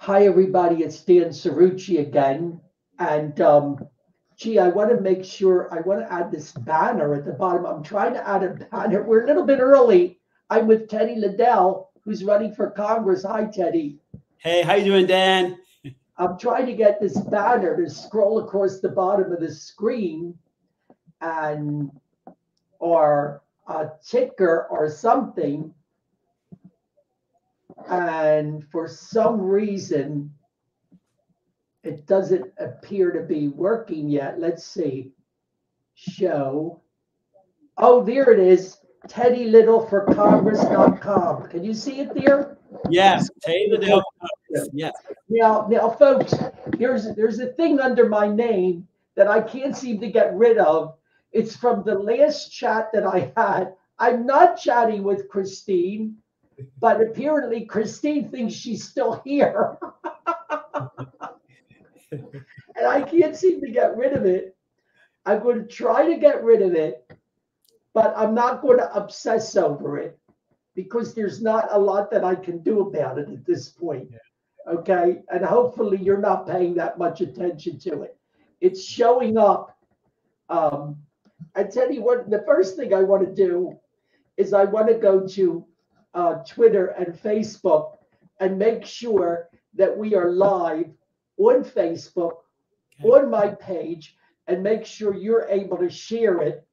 Hi, everybody. It's Dan Cirucci again. And gee, I want to make sure I want to add this banner at the bottom. I'm trying to add a banner. We're a little bit early. I'm with Teddy Liddel, who's running for Congress. Hi, Teddy. Hey, how you doing, Dan? I'm trying to get this banner to scroll across the bottom of the screen and or a ticker or something. And for some reason, it doesn't appear to be working yet. Let's see. Show. Oh, there it is. Teddy Liddel for Congress.com. Can you see it there? Yes, Teddy Liddel. Yes. Now, folks, there's a thing under my name that I can't seem to get rid of. It's from the last chat that I had. I'm not chatting with Christine, but apparently Christine thinks she's still here. And I can't seem to get rid of it. I'm going to try to get rid of it, but I'm not going to obsess over it because there's not a lot that I can do about it at this point. Okay. And hopefully you're not paying that much attention to it. It's showing up. I tell you what, the first thing I want to do is I want to go to Twitter and Facebook and make sure that we are live on Facebook, on my page, and make sure you're able to share it.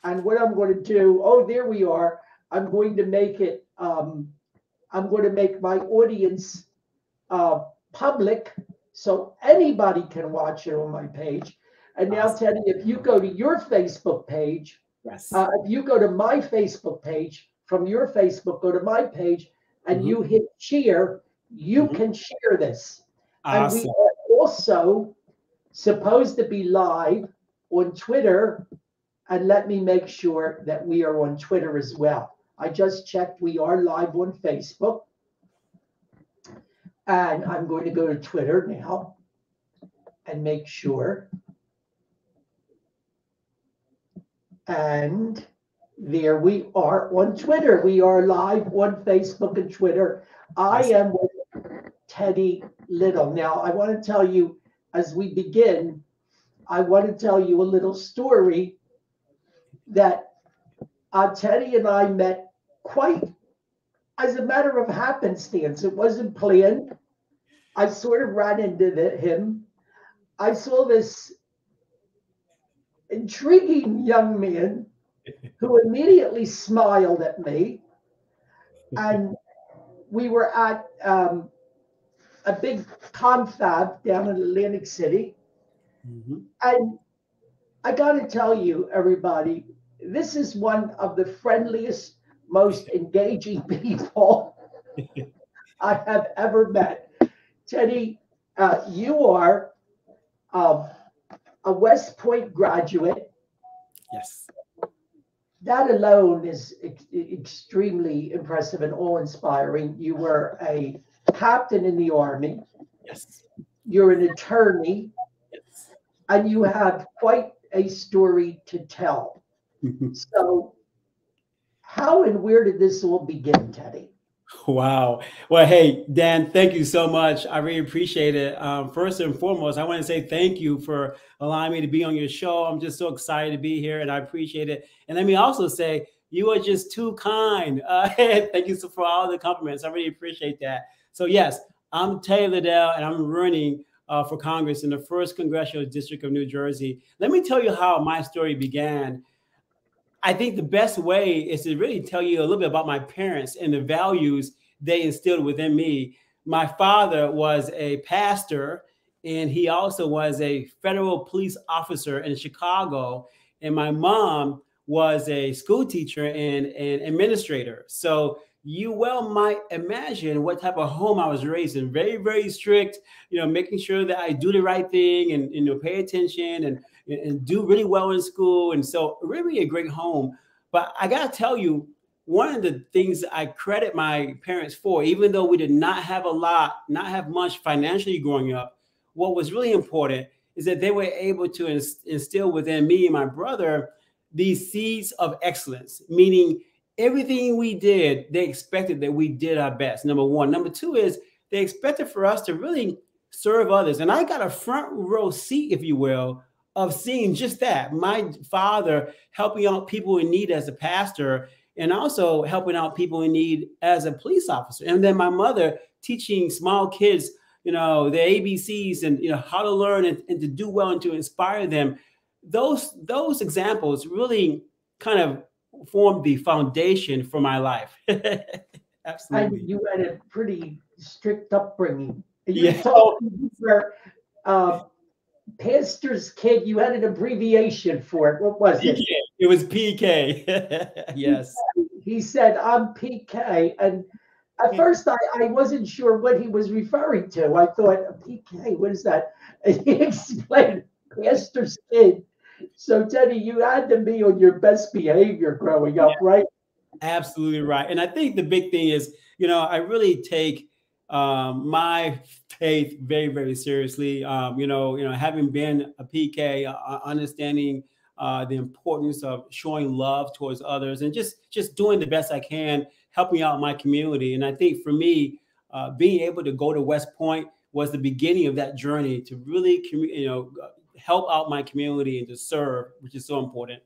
And what I'm going to do, oh, there we are. I'm going to make it, I'm going to make my audience public so anybody can watch it on my page. And now, Teddy, if you go to your Facebook page, yes. If you go to my Facebook page, from your Facebook, go to my page, and you hit share, you can share this. Awesome. And we are also supposed to be live on Twitter. And let me make sure that we are on Twitter as well. I just checked. We are live on Facebook. And I'm going to go to Twitter now and make sure. And there we are on Twitter. We are live on Facebook and Twitter. I am with Teddy Liddel. Now, I want to tell you, as we begin, I want to tell you a little story that Teddy and I met quite as a matter of happenstance. It wasn't planned. I sort of ran into him. I saw this intriguing young man who immediately smiled at me. And we were at a big confab down in Atlantic City. And I got to tell you, everybody, this is one of the friendliest, most engaging people I have ever met. Teddy, you are a West Point graduate. Yes. That alone is extremely impressive and awe-inspiring. You were a captain in the Army. Yes. You're an attorney. Yes. And you have quite a story to tell. So how and where did this all begin, Teddy? Wow. Well, hey, Dan, thank you so much. I really appreciate it. First and foremost, I want to say thank you for allowing me to be on your show. I'm just so excited to be here and I appreciate it. And let me also say, you are just too kind. Thank you for all the compliments. I really appreciate that. So yes, I'm Teddy Liddel and I'm running for Congress in the 1st Congressional District of New Jersey. Let me tell you how my story began. I think the best way is to really tell you a little bit about my parents and the values they instilled within me. My father was a pastor, and he also was a federal police officer in Chicago. And my mom was a school teacher and an administrator. So you well might imagine what type of home I was raised in. Very, very strict, making sure that I do the right thing and pay attention and do really well in school. And so really a great home. But I got to tell you, one of the things I credit my parents for, even though we did not have much financially growing up, what was really important is that they were able to instill within me and my brother these seeds of excellence, meaning everything we did, they expected that we did our best. Number one. Number two is they expected for us to really serve others. And I got a front row seat, if you will, of seeing just that. My father helping out people in need as a pastor, and also helping out people in need as a police officer. And then my mother teaching small kids, the ABCs and, how to learn and to do well and to inspire them. Those examples really kind of formed the foundation for my life. Absolutely. And you had a pretty strict upbringing. You Yeah. told me you were pastor's kid. You had an abbreviation for it. What was it? PK. It was PK. Yes. He said, I'm PK. And at first, I wasn't sure what he was referring to. I thought, PK, what is that? And he explained, pastor's kid. So, Teddy, you had to be on your best behavior growing up, right? Absolutely right. And I think the big thing is, I really take my faith very, very seriously. Having been a PK, understanding the importance of showing love towards others and just doing the best I can, helping out my community. And I think for me, being able to go to West Point was the beginning of that journey to really, help out my community and to serve, which is so important.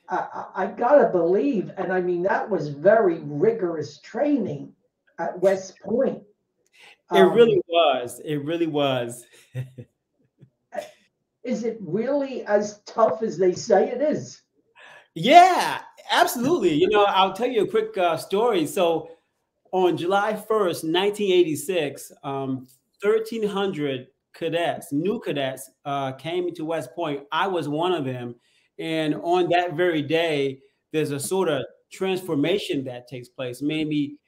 I gotta believe, and I mean, that was very rigorous training at West Point. It really was. It really was. Is it really as tough as they say it is? Yeah, absolutely. I'll tell you a quick story. So on July 1st, 1986, 1,300 cadets, new cadets, came to West Point. I was one of them. And on that very day, there's a sort of transformation that takes place. Maybe,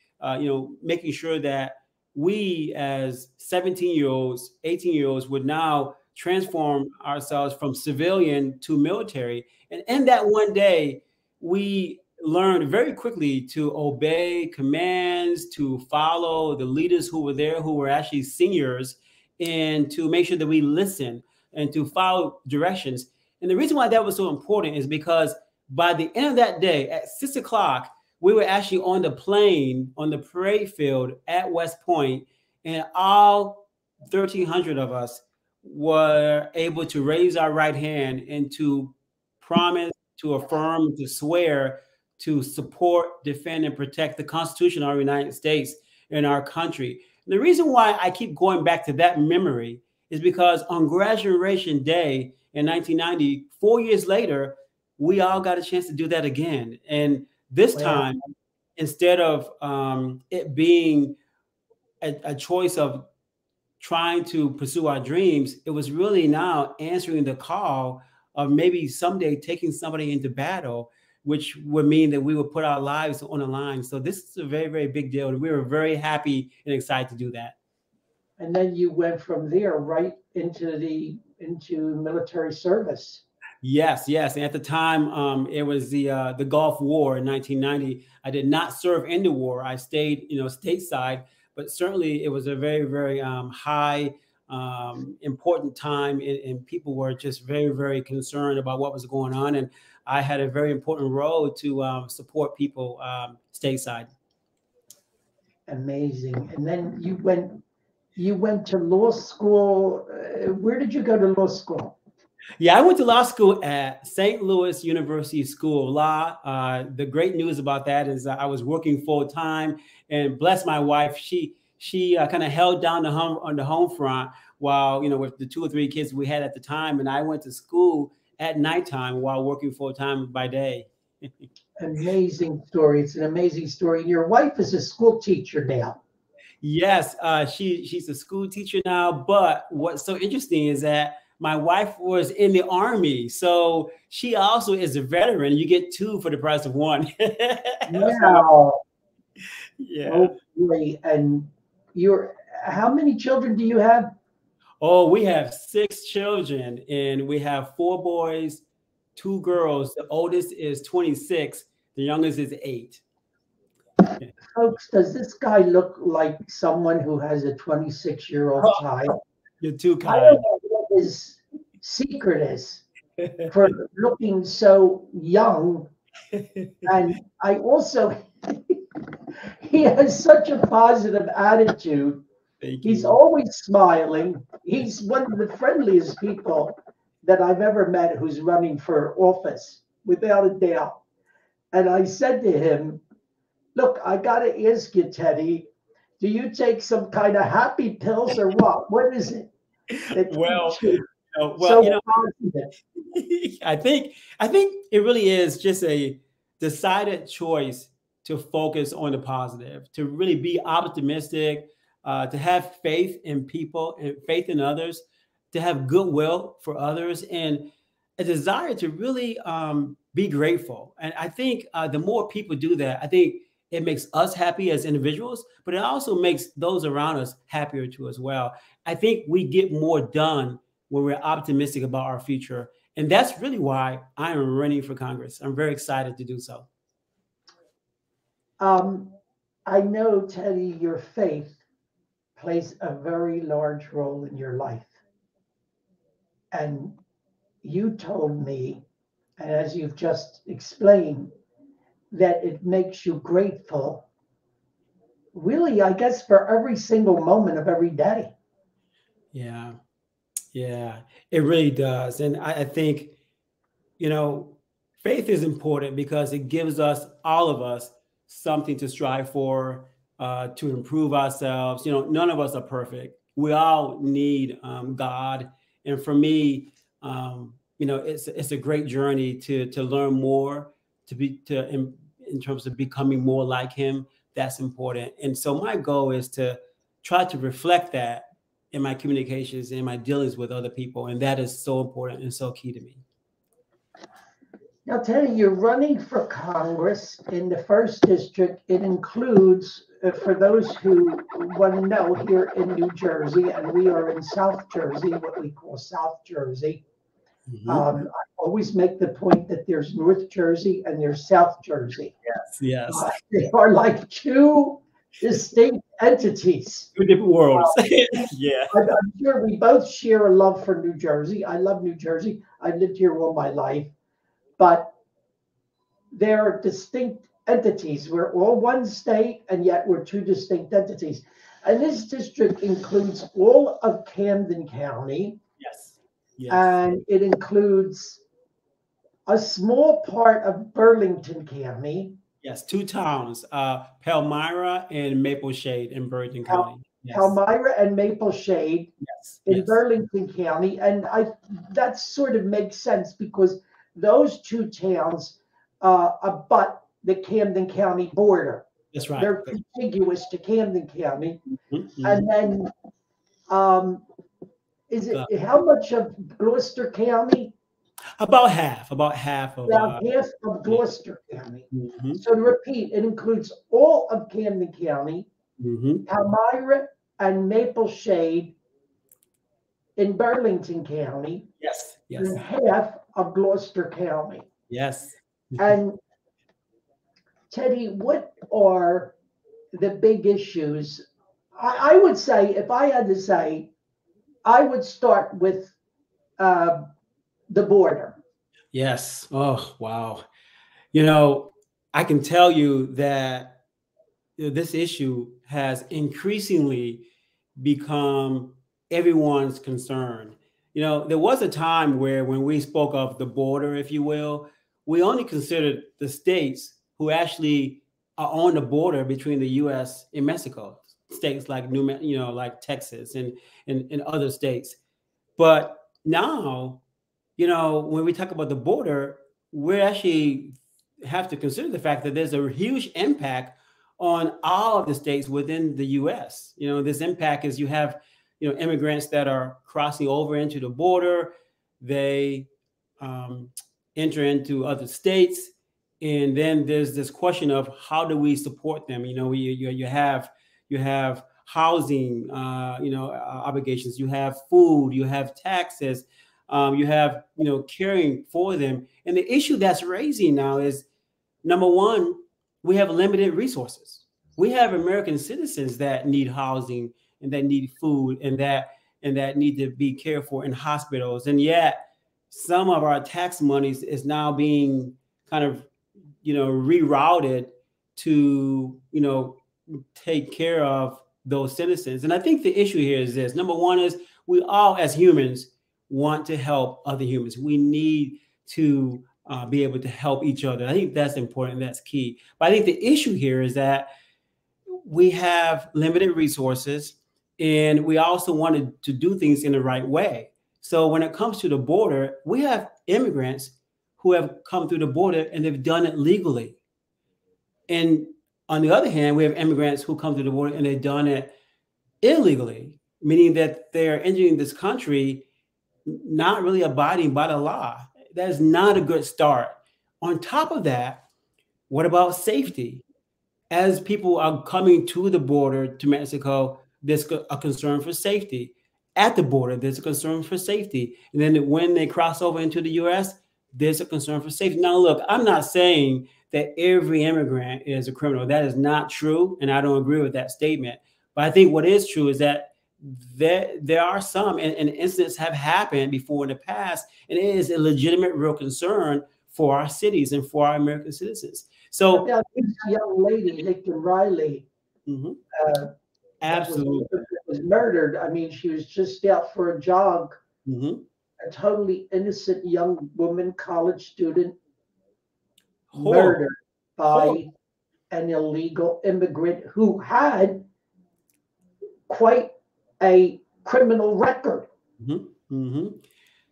making sure that we as 17-year-olds, 18-year-olds would now transform ourselves from civilian to military. And in that one day, we learned very quickly to obey commands, to follow the leaders who were there, who were actually seniors, and to make sure that we listen and to follow directions. And the reason why that was so important is because by the end of that day at 6 o'clock, we were actually on the plane, on the parade field at West Point, and all 1,300 of us were able to raise our right hand and to promise, to affirm, to swear, to support, defend, and protect the Constitution of the United States and our country. And the reason why I keep going back to that memory is because on graduation day in 1990, 4 years later, we all got a chance to do that again. And this time, instead of it being a choice of trying to pursue our dreams, it was really now answering the call of maybe someday taking somebody into battle, which would mean that we would put our lives on the line. So this is a very, very big deal. And we were very happy and excited to do that. And then you went from there right into military service. Yes. And at the time, it was the Gulf War in 1990. I did not serve in the war. I stayed, stateside, but certainly it was a very, very high, important time, and people were just very, very concerned about what was going on. And I had a very important role to support people stateside. Amazing. And then you went to law school. Where did you go to law school? Yeah, I went to law school at St. Louis University School of Law. The great news about that is I was working full time, and bless my wife, she kind of held down on the home front while, with the 2 or 3 kids we had at the time. And I went to school at nighttime while working full time by day. Amazing story. It's an amazing story. Your wife is a school teacher now. Yes, she's a school teacher now. But what's so interesting is that my wife was in the Army, so she also is a veteran. You get 2 for the price of 1. Wow. Yeah. Oh, boy. And how many children do you have? Oh, we have 6 children, and we have 4 boys, 2 girls. The oldest is 26. The youngest is 8. Folks, does this guy look like someone who has a 26-year-old child? You're too kind. I don't know what his secret is for looking so young. And I also, he has such a positive attitude. Thank He's you. always smiling. He's one of the friendliest people that I've ever met who's running for office, without a doubt. And I said to him, look, I got to ask you, Teddy, do you take some kind of happy pills or what? What is it that Well, keeps you well, so positive? I think it really is just a decided choice to focus on the positive, to really be optimistic, to have faith in people and faith in others, to have goodwill for others, and a desire to really be grateful. And I think the more people do that, I think it makes us happy as individuals, but it also makes those around us happier too as well. I think we get more done when we're optimistic about our future. And that's really why I am running for Congress. I'm very excited to do so. Um, I know, Teddy, your faith plays a very large role in your life. And you told me, and as you've just explained, that it makes you grateful, really, I guess, for every single moment of every day. Yeah, yeah, it really does. And I think, you know, faith is important because it gives us, all of us, something to strive for, to improve ourselves. None of us are perfect. We all need God. And for me, it's a great journey to learn more, in terms of becoming more like Him. That's important. And so my goal is to try to reflect that in my communications, in my dealings with other people, and that is so important and so key to me. Now, Teddy, you're running for Congress in the first district. It includes, for those who want to know, here in New Jersey, and we are in South Jersey, what we call South Jersey. Mhm. I always make the point that there's North Jersey and there's South Jersey. Yes, yes. They are like two distinct entities. Two different worlds. Yeah. I'm sure we both share a love for New Jersey. I love New Jersey. I lived here all my life, but they're distinct entities. We're all one state, and yet we're two distinct entities. And this district includes all of Camden County, Yes. Yes. and it includes a small part of Burlington County, Yes. Two towns, Palmyra and Maple Shade in Bergen County. Yes. Palmyra and Maple Shade Yes. in Yes. Burlington County. And that sort of makes sense because those two towns abut the Camden County border. That's right. They're contiguous to Camden County. Mhm, mhm. And then, um, how much of Gloucester County? About half. About half of. About half of Yeah. Gloucester County. Mhm, So to repeat, it includes all of Camden County, mhm. Palmyra and Maple Shade in Burlington County, Yes. Yes. and half of Gloucester County. Yes. And Teddy, what are the big issues? I would say, if I had to say, I would start with uh, the border. Yes. Oh, wow. You know, I can tell you that this issue has increasingly become everyone's concern. There was a time where when we spoke of the border, if you will, we only considered the states who actually are on the border between the US and Mexico, states like like Texas and other states. But now, when we talk about the border, we actually have to consider the fact that there's a huge impact on all of the states within the U.S. This impact is you have, immigrants that are crossing over into the border. They um, enter into other states, and then there's this question of how do we support them? You have housing, obligations. You have food. You have taxes. You have caring for them. And the issue that's raising now is, number one, we have limited resources. We have American citizens that need housing and that need food and that need to be cared for in hospitals. And yet some of our tax monies is now being kind of rerouted to take care of those citizens. And I think the issue here is this. Number one is we all, as humans, want to help other humans. We need to be able to help each other. I think that's important. That's key. But I think the issue here is that we have limited resources, and we also wanted to do things in the right way. So when it comes to the border, we have immigrants who have come through the border and they've done it legally. And on the other hand, we have immigrants who come through the border and they've done it illegally, meaning that they're entering this country not really abiding by the law. That is not a good start. On top of that, what about safety? As people are coming to the border to Mexico, there's a concern for safety. At the border, there's a concern for safety. And then when they cross over into the US, there's a concern for safety. Now, look, I'm not saying that every immigrant is a criminal. That is not true, and I don't agree with that statement. But I think what is true is that there are some, and incidents have happened before in the past, and it is a legitimate, real concern for our cities and for our American citizens. So, now, this young lady, Victor Riley, absolutely was murdered. I mean, she was just out for a jog. A totally innocent young woman, college student, murdered by an illegal immigrant who had quite a criminal record.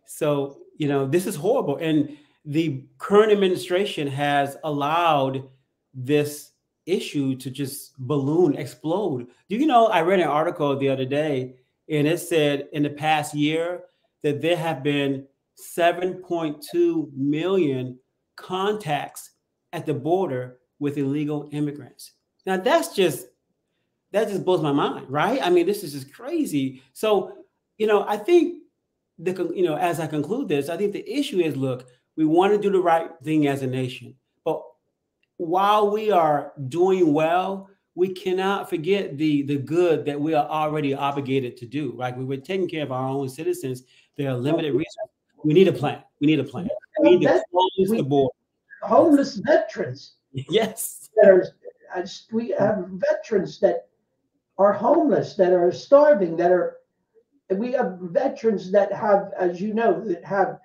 So, you know, this is horrible. And the current administration has allowed this issue to just balloon, explode. Do you know, I read an article the other day, and it said in the past year that there have been 7.2 million contacts at the border with illegal immigrants. Now, that just blows my mind, right? I mean, this is just crazy. So, you know, I think as I conclude this, I think the issue is, look, we want to do the right thing as a nation, but while we are doing well, we cannot forget the good that we are already obligated to do, right? We were taking care of our own citizens. There are limited resources. We need a plan. We need a plan. We need to close the border. Homeless veterans. Yes. We have veterans that are homeless, that are starving, we have veterans that have, as you know, that have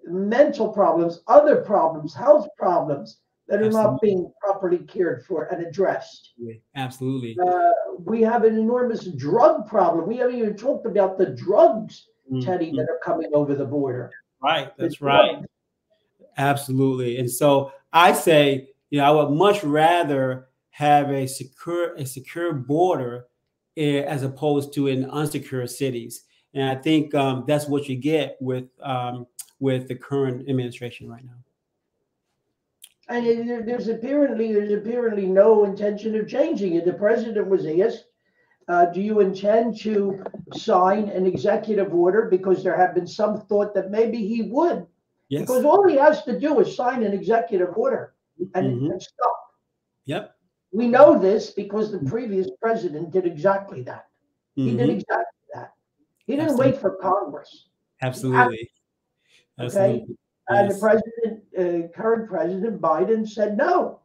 mental problems, other problems, health problems that are not being properly cared for and addressed. Absolutely. We have an enormous drug problem. We haven't even talked about the drugs, Teddy, that are coming over the border. Right. That's right. Absolutely. And so I say, you know, I would much rather have a secure border as opposed to in unsecure cities. And I think that's what you get with the current administration right now. And there's apparently no intention of changing it. The president was asked, do you intend to sign an executive order? Because there have been some thought that maybe he would. Yes. Because all he has to do is sign an executive order and stop. Yep. We know this because the previous president did exactly that. He did exactly that. He didn't wait for Congress. Absolutely. Okay. And the current president Biden said no.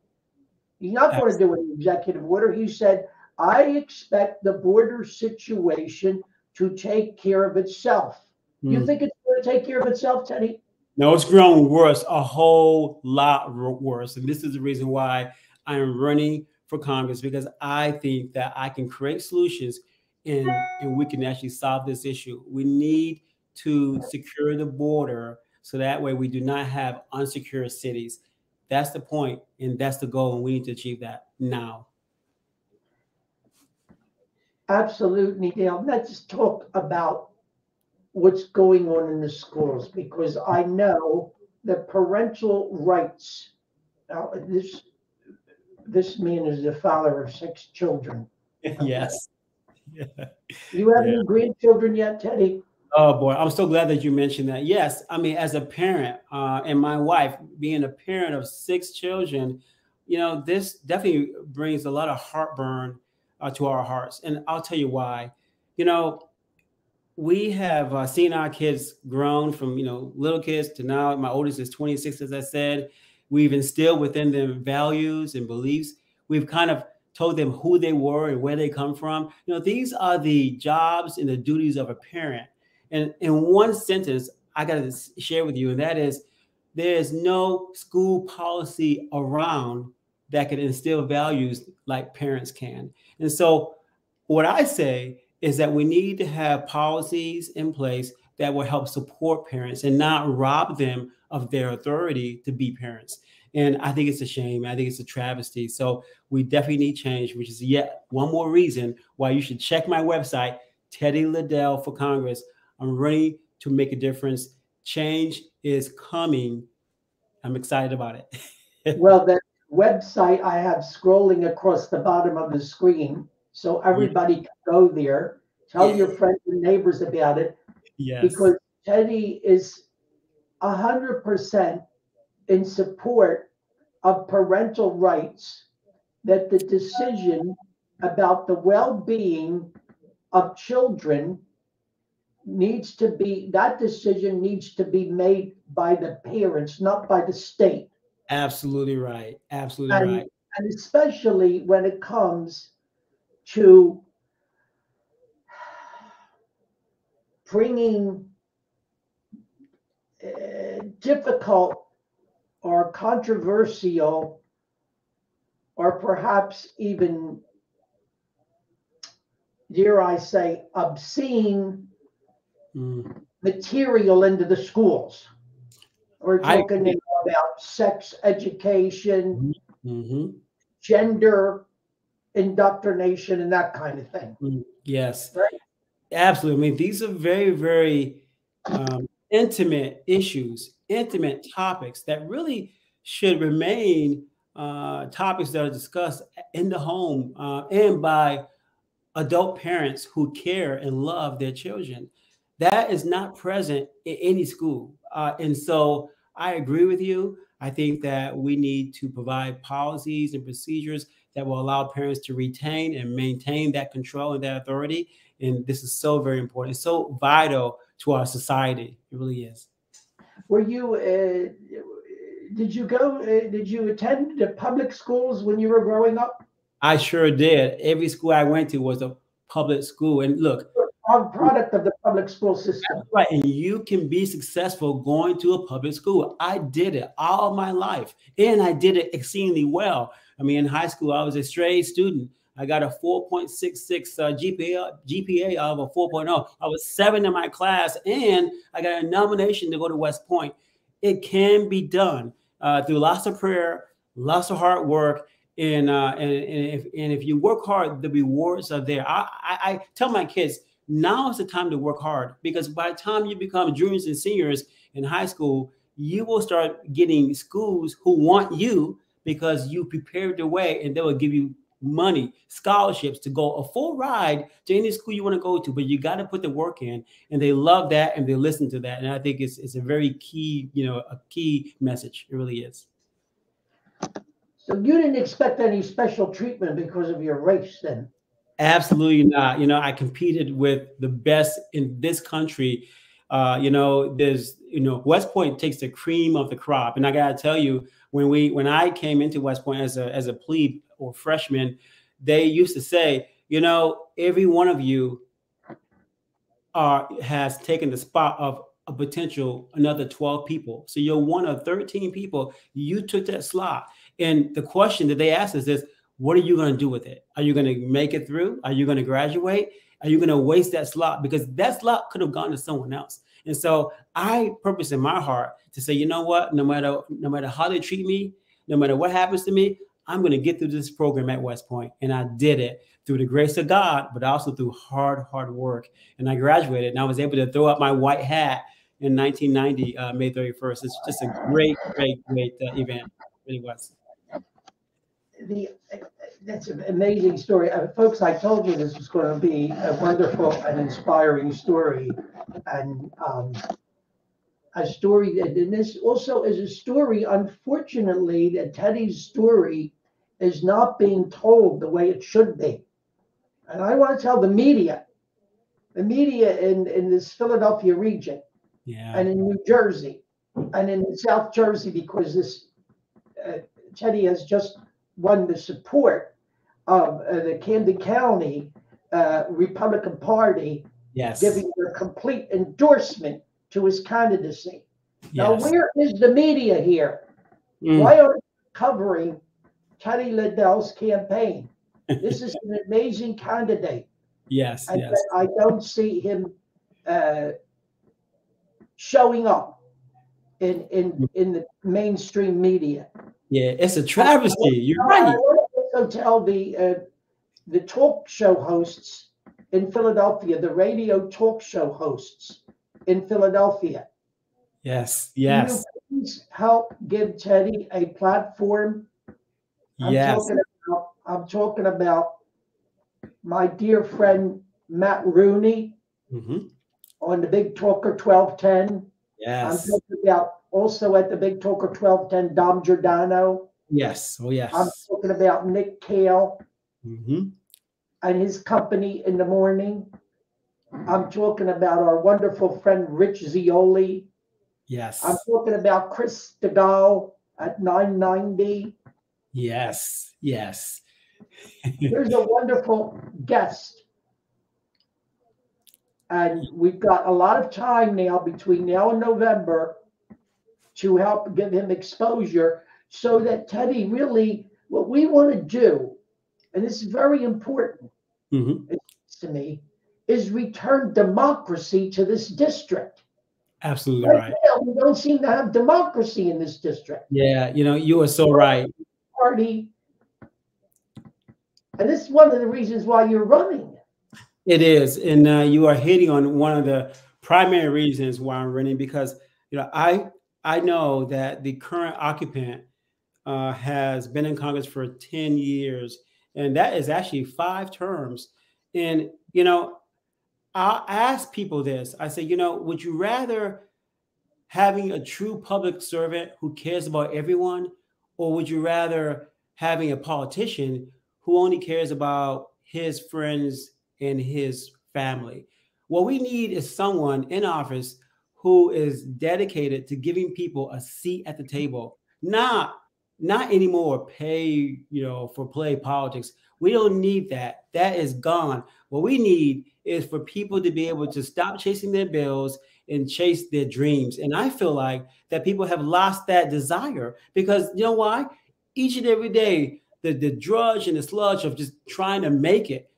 He's not going to do an executive order. He said, I expect the border situation to take care of itself. You think it's going to take care of itself, Teddy? No, it's grown worse, a whole lot worse. And this is the reason why I am running for Congress, because I think that I can create solutions and we can actually solve this issue. We need to secure the border so that way we do not have unsecure cities. That's the point, and that's the goal, and we need to achieve that now. Absolutely, Dale. Let's talk about what's going on in the schools, because I know that parental rights. Now, this man is the father of 6 children. Yes. Yeah. You have any grandchildren yet, Teddy? Oh boy, I'm so glad that you mentioned that. Yes, I mean, as a parent and my wife being a parent of 6 children, you know, this definitely brings a lot of heartburn to our hearts. And I'll tell you why. You know, we have seen our kids grown from, you know, little kids to now. My oldest is 26, as I said. We've instilled within them values and beliefs. We've kind of told them who they were and where they come from. These are the jobs and the duties of a parent. And in one sentence, I got to share with you, and that is, there is no school policy around that can instill values like parents can. And so what I say is that we need to have policies in place that will help support parents and not rob them of their authority to be parents. And I think it's a shame. I think it's a travesty. So we definitely need change, which is yet one more reason why you should check my website, Teddy Liddel for Congress. I'm ready to make a difference. Change is coming. I'm excited about it. Well, that website I have scrolling across the bottom of the screen, so everybody can go there. Tell your friends and neighbors about it. Yes. Because Teddy is 100% in support of parental rights, that the decision about the well-being of children that decision needs to be made by the parents, not by the state. Absolutely right. Absolutely right. And especially when it comes to bringing difficult or controversial or perhaps even, dare I say, obscene material into the schools. We're talking about sex education, gender indoctrination, and that kind of thing. Yes, right? Absolutely. I mean, these are very, very intimate issues, intimate topics that really should remain topics that are discussed in the home and by adult parents who care and love their children. That is not present in any school. And so I agree with you. I think that we need to provide policies and procedures that will allow parents to retain and maintain that control and that authority. And this is so very important. It's so vital to our society. It really is. Were you, did you attend the public schools when you were growing up? I sure did. Every school I went to was a public school. And look, a product of the public school system. That's right. And you can be successful going to a public school. I did it all my life, and I did it exceedingly well. I mean, in high school, I was a straight student. I got a 4.66 GPA out of a 4.0. I was 7 in my class, and I got a nomination to go to West Point. It can be done through lots of prayer, lots of hard work. And if you work hard, the rewards are there. I tell my kids, now is the time to work hard, because by the time you become juniors and seniors in high school, you will start getting schools who want you because you prepared the way, and they will give you money, scholarships to go a full ride to any school you want to go to. But you got to put the work in, and they love that and they listen to that. And I think it's a very key, a key message. It really is. So you didn't expect any special treatment because of your race then? Absolutely not. I competed with the best in this country. There's, West Point takes the cream of the crop. And I got to tell you, when I came into West Point as a plebe or freshman, they used to say, every one of you has taken the spot of a potential another 12 people. So you're one of 13 people. You took that slot. And the question that they asked is this: what are you going to do with it? Are you going to make it through? Are you going to graduate? Are you going to waste that slot? Because that slot could have gone to someone else. And so I purpose in my heart to say, you know what, no matter how they treat me, no matter what happens to me, I'm going to get through this program at West Point. And I did it through the grace of God, but also through hard work. And I graduated, and I was able to throw up my white hat in 1990, May 31st. It's just a great event. It really was. That's an amazing story. Folks, I told you this was going to be a wonderful and inspiring story. And a story, and this also is a story, unfortunately, that Teddy's story is not being told the way it should be. And I want to tell the media in this Philadelphia region, and in New Jersey, and in South Jersey, because this Teddy has just won the support of the Camden County Republican Party Yes. giving their complete endorsement to his candidacy. Now, Yes. where is the media here? Mm. Why aren't you covering Teddy Liddel's campaign? This is an amazing candidate. Yes. And Yes. I don't see him showing up in the mainstream media. Yeah, it's a travesty. You're right. I want to also tell the talk show hosts in Philadelphia, the radio talk show hosts in Philadelphia. Yes. Can Yes. you please help give Teddy a platform? Yes. I'm talking about my dear friend Matt Rooney Mm-hmm. on the Big Talker 1210. Yes. I'm talking about also at the Big Talker 1210, Dom Giordano. Yes. Oh, yes. I'm talking about Nick Kale Mm-hmm. and his company in the morning. I'm talking about our wonderful friend Rich Zioli. Yes. I'm talking about Chris DeGaulle at 990. Yes. Yes. There's a wonderful guest. And we've got a lot of time now between now and November to help give him exposure so that Teddy really, what we want to do, and this is very important Mm-hmm. to me, is return democracy to this district. Absolutely Right right. now, we don't seem to have democracy in this district. Yeah, you are so right. Party, and this is one of the reasons why you're running. It is, and you are hitting on one of the primary reasons why I'm running, because I know that the current occupant has been in Congress for 10 years, and that is actually 5 terms. And I ask people this. I say, would you rather having a true public servant who cares about everyone, or would you rather having a politician who only cares about his friends and his family? What we need is someone in office who is dedicated to giving people a seat at the table, not anymore pay, for play politics. We don't need that. That is gone. What we need is for people to be able to stop chasing their bills and chase their dreams. And I feel like that people have lost that desire, because you know why? Each and every day, the drudge and the sludge of just trying to make it.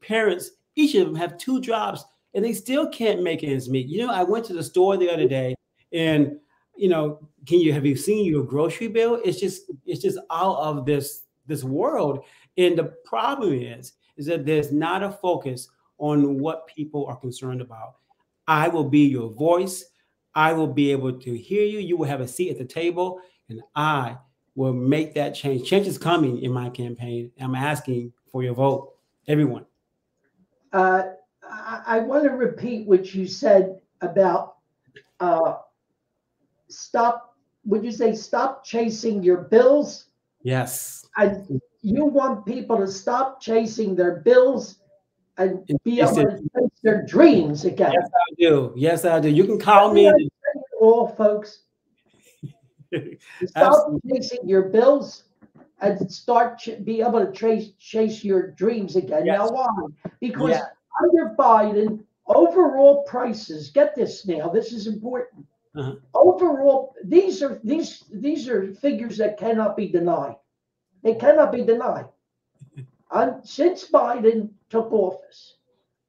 Parents, each of them have 2 jobs and they still can't make ends meet. I went to the store the other day, and have you seen your grocery bill? It's just out of this world. And the problem is that there's not a focus on what people are concerned about. I will be your voice. I will be able to hear you. You will have a seat at the table, and I will make that change. Change is coming in my campaign. I'm asking for your vote, everyone. I want to repeat what you said about stop. Would you say stop chasing your bills? Yes. And you want people to stop chasing their bills and be able to chase their dreams again. Yes, I do. Yes, I do. You can call me. All folks, stop chasing your bills and be able to chase your dreams again. Yes. Now, why? Because under Biden, overall prices. Get this now. This is important. Uh-huh. Overall, these are figures that cannot be denied. They cannot be denied. Since Biden took office,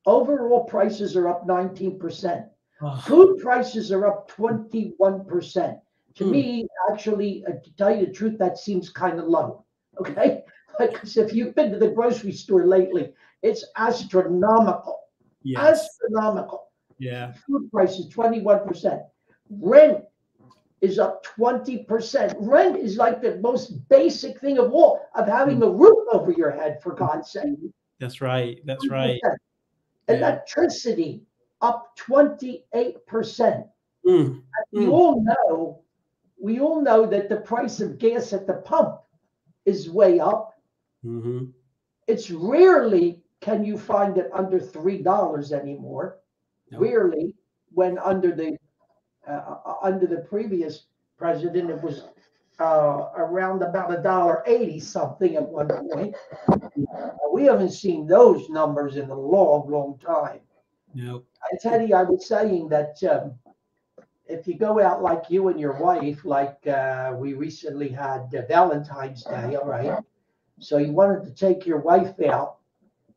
overall prices are up 19%. Food prices are up 21%. To me, actually, to tell you the truth, that seems kind of low. Okay? Because if you've been to the grocery store lately, it's astronomical. Yes. Astronomical. Yeah. Food prices, 21%. Rent is up 20%. Rent is like the most basic thing of all, of having a roof over your head, for God's sake. That's right. That's right. Electricity up 28%. We all know that the price of gas at the pump is way up. Mm-hmm. It's rarely can you find it under $3 anymore. Nope. Rarely, when under the previous president, it was around about $1.80 something at one point. We haven't seen those numbers in a long, long time. Nope. And Teddy, I was saying that if you go out like you and your wife, like we recently had Valentine's Day, all right? So you wanted to take your wife out,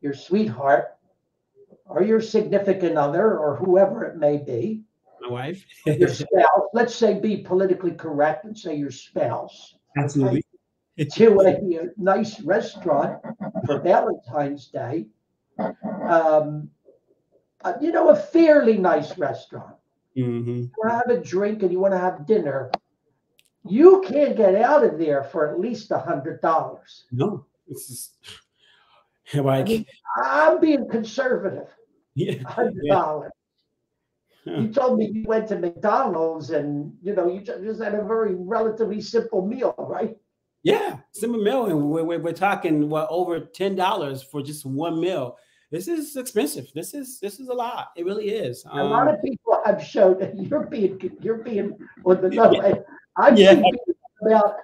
your sweetheart, or your significant other, or whoever it may be, My wife. your spouse. Let's say be politically correct and say your spouse. Absolutely. Okay, to a nice restaurant for Valentine's Day. A fairly nice restaurant. Mm-hmm. You want to have a drink and you want to have dinner. You can't get out of there for at least $100. No, this is like, I mean, I'm being conservative. yeah, $100. yeah. You told me you went to McDonald's and you just had a very relatively simple meal, right? Yeah, simple meal, and we're talking over $10 for just one meal. This is expensive. This is a lot. It really is. A lot of people have shown that you're being on the low end. I've Yeah. seen people about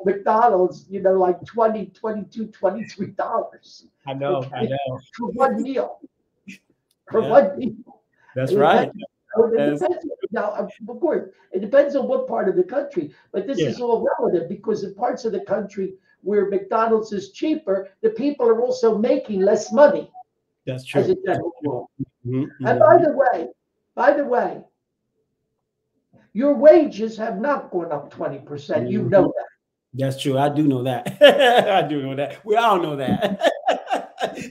McDonald's, like $20, $22, $23. I know. Okay, I know. for one meal. For Yeah. one meal. That's It right. depends, now, of course, it depends on what part of the country, but this Yeah. is all relative because in parts of the country where McDonald's is cheaper, the people are also making less money. That's true. As a general rule. Mm-hmm. And by the way, your wages have not gone up 20%. You know that. That's true. I do know that. I do know that. We all know that.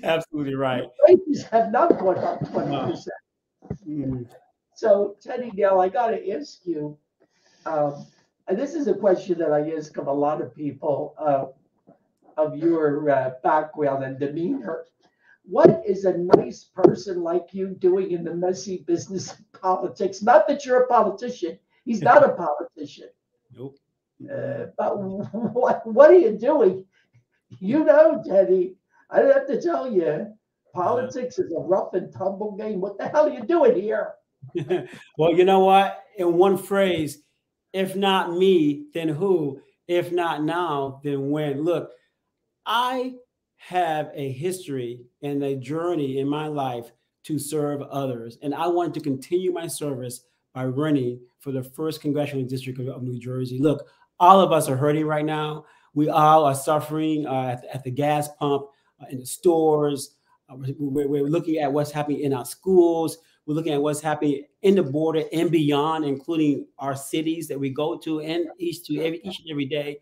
Absolutely right. Your wages have not gone up 20%. Mm. So, Teddy, now I got to ask you, and this is a question that I ask of a lot of people of your background and demeanor. What is a nice person like you doing in the messy business of politics? Not that you're a politician. He's not a politician. Nope. But what are you doing? Teddy, I don't have to tell you, politics is a rough and tumble game. What the hell are you doing here? Well, you know what? In one phrase, if not me, then who? If not now, then when? Look, I have a history and a journey in my life to serve others. And I want to continue my service by running for the 1st Congressional District of New Jersey. Look, all of us are hurting right now. We all are suffering at the gas pump, in the stores. We're looking at what's happening in our schools. We're looking at what's happening in the border and beyond, including our cities that we go to and each and every day.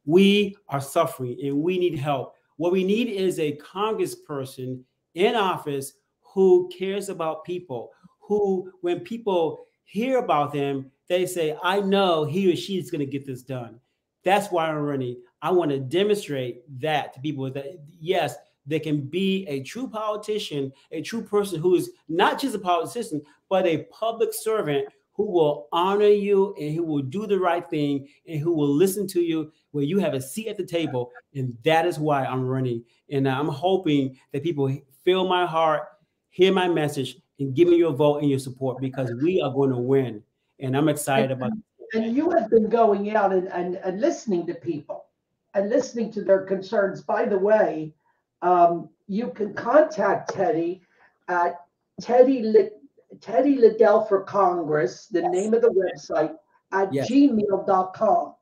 We are suffering and we need help. What we need is a congressperson in office who cares about people, who, when people hear about them, they say, I know he or she is going to get this done. That's why I'm running. I want to demonstrate that to people that, yes, they can be a true politician, a true person who is not just a politician, but a public servant who will honor you and who will do the right thing and who will listen to you where you have a seat at the table. And that is why I'm running. And I'm hoping that people feel my heart, hear my message, and give me your vote and your support because we are going to win. And I'm excited about it. And you have been going out and listening to people and listening to their concerns. By the way, you can contact Teddy at Teddy Liddel for Congress, the name of the website, at gmail.com.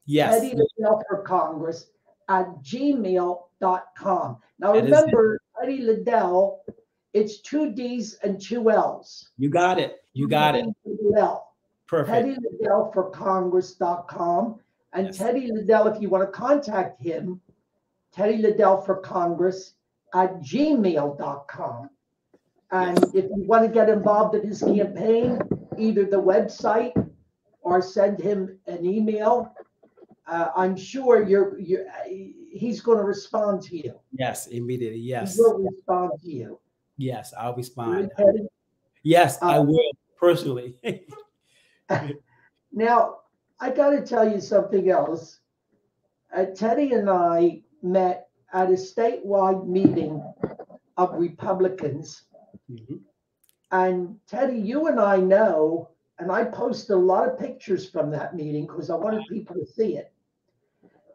Yes. Teddy Liddel for Congress at gmail.com. Now remember, Teddy Liddel, it's 2 D's and 2 L's. You got it. You got it. Perfect. Teddy Liddel for Congress.com. And Teddy Liddel, if you want to contact him, Teddy Liddel for Congress at gmail.com. And if you want to get involved in his campaign, either the website or send him an email. I'm sure he's going to respond to you. Yes, immediately. Yes. He will respond to you. Yes, I'll respond. Yes, I will personally. Now, I got to tell you something else. Teddy and I met at a statewide meeting of Republicans. Mm-hmm. And Teddy, you and I know, and I posted a lot of pictures from that meeting because I wanted people to see it.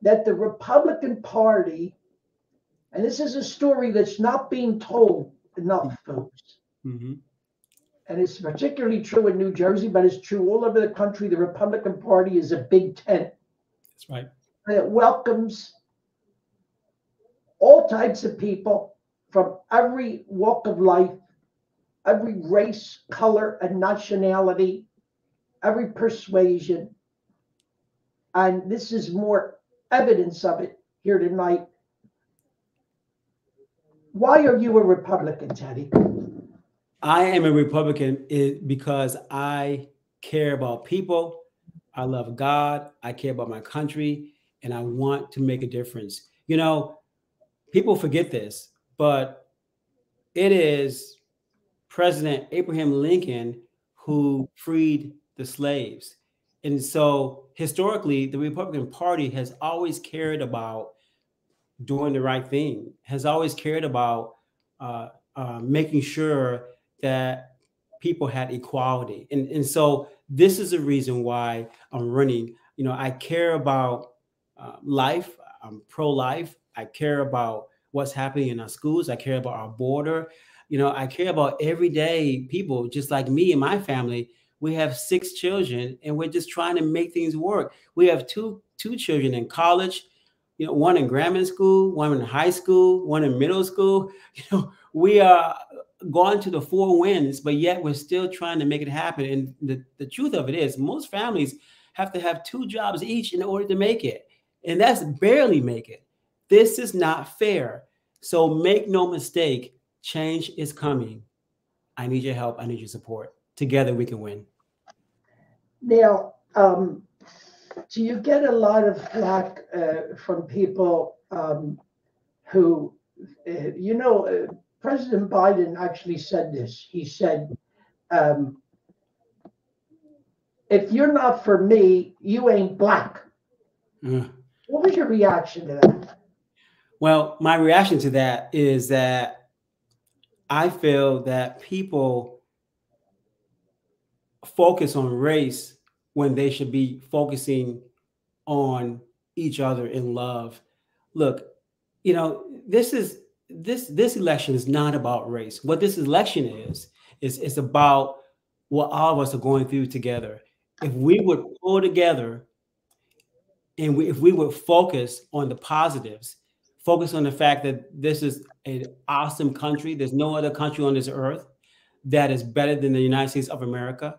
that the Republican Party, and this is a story that's not being told enough, folks. Mm-hmm. And it's particularly true in New Jersey, but it's true all over the country. The Republican Party is a big tent. That's right. And it welcomes all types of people from every walk of life, every race, color, and nationality, every persuasion. And this is more evidence of it here tonight. Why are you a Republican, Teddy? I am a Republican because I care about people. I love God. I care about my country, and I want to make a difference. You know, people forget this, but it is President Abraham Lincoln who freed the slaves. And so historically, the Republican Party has always cared about doing the right thing, has always cared about making sure that people had equality. And so this is the reason why I'm running. You know, I care about life. I'm pro-life. I care about what's happening in our schools. I care about our border. You know, I care about everyday people just like me and my family. We have 6 children and we're just trying to make things work. We have two children in college, you know, one in grammar school, one in high school, one in middle school. You know, we are gone to the 4 winds, but yet we're still trying to make it happen. And the truth of it is most families have to have 2 jobs each in order to make it. And that's barely make it. This is not fair. So make no mistake, change is coming. I need your help. I need your support. Together we can win. Now, do you get a lot of flack from people who, President Biden actually said this. He said, if you're not for me, you ain't black. What was your reaction to that? Well, my reaction to that is that I feel that people focus on race when they should be focusing on each other in love. Look, you know, this election is not about race. What this election is about what all of us are going through together. If we would pull together and if we would focus on the positives, focus on the fact that this is an awesome country. There's no other country on this earth that is better than the United States of America.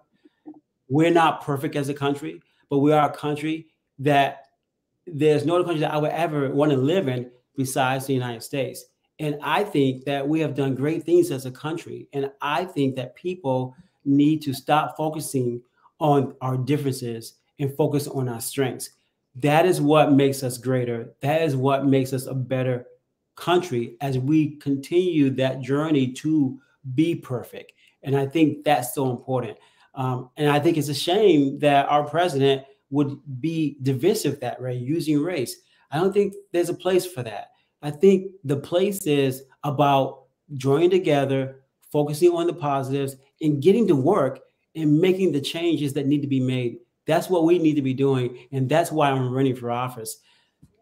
We're not perfect as a country, but we are a country that there's no other country that I would ever want to live in besides the United States. And I think that we have done great things as a country. And I think that people need to stop focusing on our differences and focus on our strengths. That is what makes us greater. That is what makes us a better country as we continue that journey to be perfect. And I think that's so important. And I think it's a shame that our president would be divisive that way, using race. I don't think there's a place for that. I think the place is about joining together, focusing on the positives, and getting to work and making the changes that need to be made. That's what we need to be doing. And that's why I'm running for office.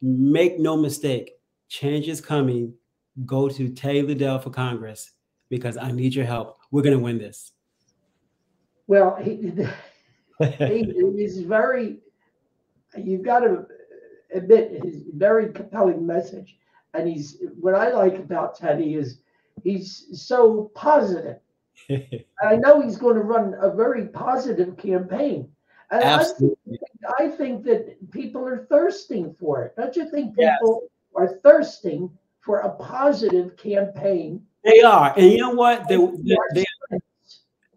Make no mistake, change is coming. Go to Teddy Liddel for Congress because I need your help. We're going to win this. Well, he's very, you've got to admit, his very compelling message. And what I like about Teddy is he's so positive. I know he's going to run a very positive campaign. And I think that people are thirsting for it. Don't you think people are thirsting for a positive campaign? They are. And you know what? They are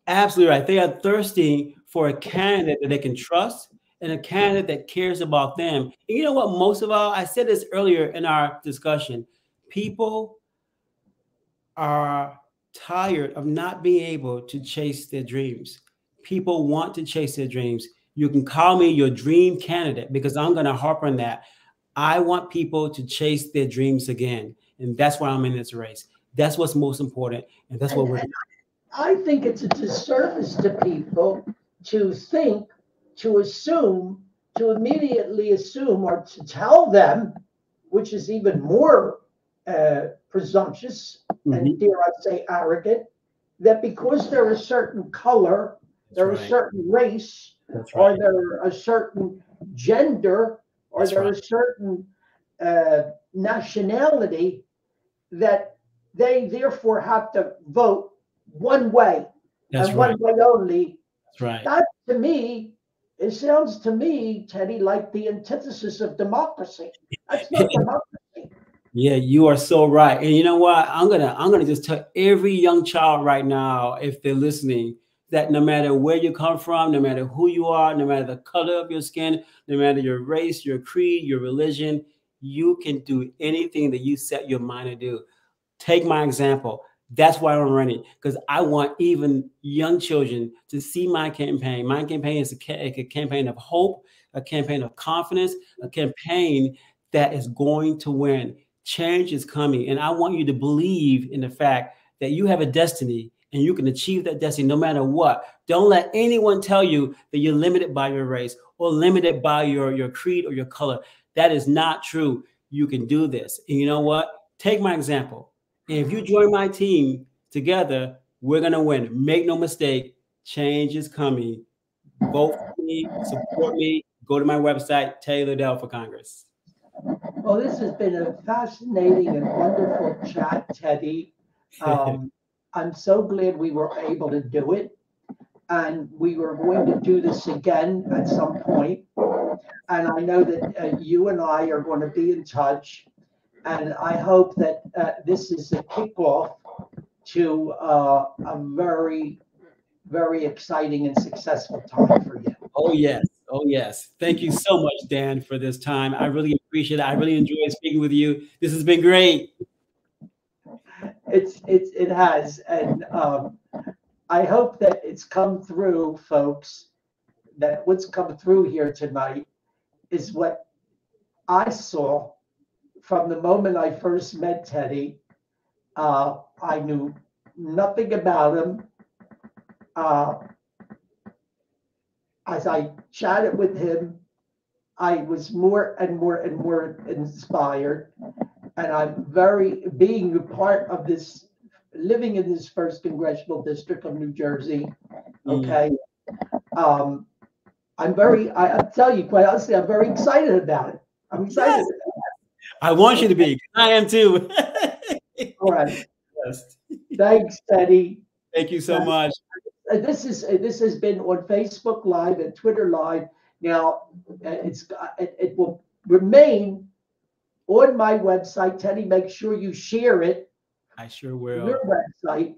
absolutely right. They are thirsting for a candidate that they can trust and a candidate that cares about them. And you know what? Most of all, I said this earlier in our discussion, people are tired of not being able to chase their dreams. People want to chase their dreams. You can call me your dream candidate because I'm going to harp on that. I want people to chase their dreams again. And that's why I'm in this race. That's what's most important. And that's what we're doing. I think it's a disservice to people to think, to assume, to immediately assume or to tell them, which is even more presumptuous and, dare I say, arrogant, that because they're a certain color, they're a certain race, or they're a certain gender, or they're a certain nationality, that they therefore have to vote one way and one way only. That's right. That, to me, it sounds to me, Teddy, like the antithesis of democracy. That's not democracy. Yeah, you are so right. And you know what? I'm gonna just tell every young child right now, if they're listening, that no matter where you come from, no matter who you are, no matter the color of your skin, no matter your race, your creed, your religion, you can do anything that you set your mind to do. Take my example. That's why I'm running, because I want even young children to see my campaign. My campaign is a campaign of hope, a campaign of confidence, a campaign that is going to win. Change is coming. And I want you to believe in the fact that you have a destiny and you can achieve that destiny no matter what. Don't let anyone tell you that you're limited by your race or limited by your creed or your color. That is not true. You can do this. And you know what? Take my example. And if you join my team together, we're going to win. Make no mistake, change is coming. Vote for me, support me. Go to my website, Teddy Liddel for Congress. Well, this has been a fascinating and wonderful chat, Teddy. I'm so glad we were able to do it. And we were going to do this again at some point. And I know that you and I are going to be in touch. And I hope that this is a kickoff to a very, very exciting and successful time for you. Oh, yes. Oh, yes. Thank you so much, Dan, for this time. I really appreciate it. I really enjoyed speaking with you. This has been great. It has. And I hope that it's come through, folks, that what's come through here tonight is what I saw from the moment I first met Teddy. I knew nothing about him. As I chatted with him, I was more and more and more inspired. And I'm being a part of this, living in this 1st Congressional District of New Jersey. Okay. I'll tell you quite honestly, I'm very excited about it. I'm excited. Yes. I want you to be. I am too. All right. Yes. Thanks, Teddy. Thank you so much. This has been on Facebook Live and Twitter Live. Now it will remain on my website. Teddy, make sure you share it. I sure will. Your website,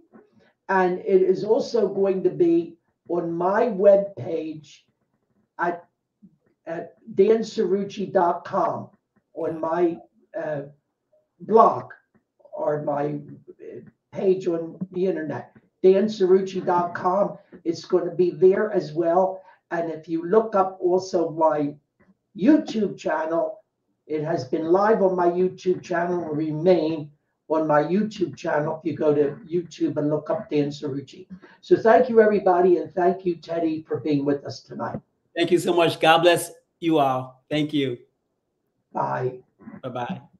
and it is also going to be on my webpage at dancirucci.com on my blog or my page on the internet. dancirucci.com. It's going to be there as well. And if you look up also my YouTube channel, it has been live on my YouTube channel, will remain on my YouTube channel if you go to YouTube and look up Dan Cirucci. So thank you, everybody, and thank you, Teddy, for being with us tonight. Thank you so much. God bless you all. Thank you. Bye. Bye-bye.